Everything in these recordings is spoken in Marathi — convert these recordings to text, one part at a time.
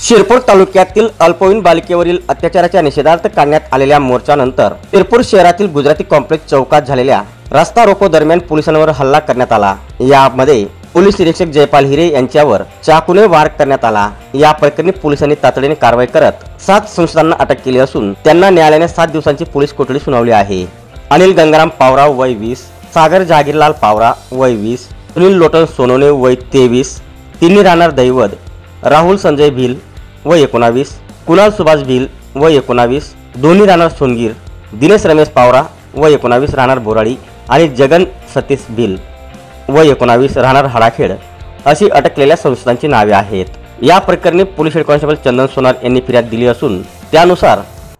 शिरपूर तालुक्यातील अल्पवयीन बालिकेवरील अत्याचाराच्या निषेधार्थ काढण्यात आलेल्या मोर्चानंतर शिरपूर शहरातील गुजराती कॉम्प्लेक्स चौकात झालेल्या रस्ता रोको दरम्यान पोलिसांवर हल्ला करण्यात आला। यामध्ये पोलीस निरीक्षक जयपाल हिरे यांच्यावर चाकूने वार करण्यात आला। या प्रकरणी पोलिसांनी तातडीने कारवाई करत 7 संशयितांना अटक केली असून त्यांना न्यायालयाने 7 दिवसांची पोलीस कोठडी सुनावली आहे। अनिल गंगाराम पावरा वय 20, सागर जहागीरलाल पावरा वय 20, सुनील लोटन सोनोने वय 23, तिन्ही राहणार दैवत, राहुल संजय भिल वय 19, कुणाल सुभाष भिल वय 19, दोन्ही राहणार सोनगीर, दिनेश रमेश पावरा वय 19 राहणार बोराडी आणि जगन सतीश भिल वय 19 राहणार हाडाखेड अशी अटकलेल्या संशयितांची नावे आहेत। या प्रकरणी पोलीस हेड कॉन्स्टेबल चंदन सोनार यांनी फिर्याद दिली असून त्यानुसार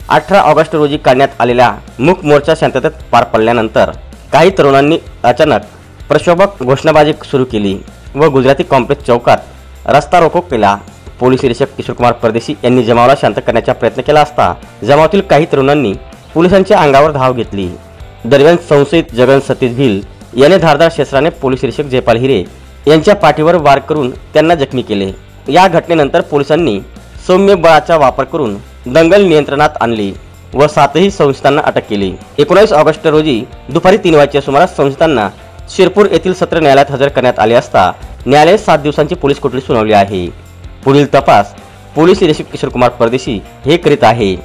18 ऑगस्ट रोजी काढण्यात आलेल्या मूक मोर्चा शांततेत पार पडल्यानंतर काही तरुणांनी अचानक प्रक्षोभक घोषणाबाजी सुरू केली व गुजराती कॉम्प्लेक्स चौकात रस्ता रोको केला। पोलीस निरीक्षक किशोर कुमार परदेशी यांनी जमावाला शांत करण्याचा प्रयत्न केला असता जमावातील काही तरुणांनी पोलिसांच्या अंगावर धाव घेतली। दरम्यान संशयित जगन सतीश भिल याने धारदार शस्त्राने पोलीस निरीक्षक जयपाल हिरे यांच्या पाठीवर वार करून त्यांना जखमी केले। या घटनेनंतर पोलिसांनी सौम्य बळाचा वापर करून दंगल नियंत्रणात आणली व 7ही संशयितांना अटक केली। 19 ऑगस्ट रोजी दुपारी 3 वाजच्या सुमारास संशयितांना शिरपूर येथील सत्र न्यायालयात हजर करण्यात आले असता न्यायालयाने 7 दिवसांची पोलीस कोठडी सुनावली आहे। पुढील तपास पोलीस निरीक्षक किशोर कुमार परदेशी हे करीत आहे।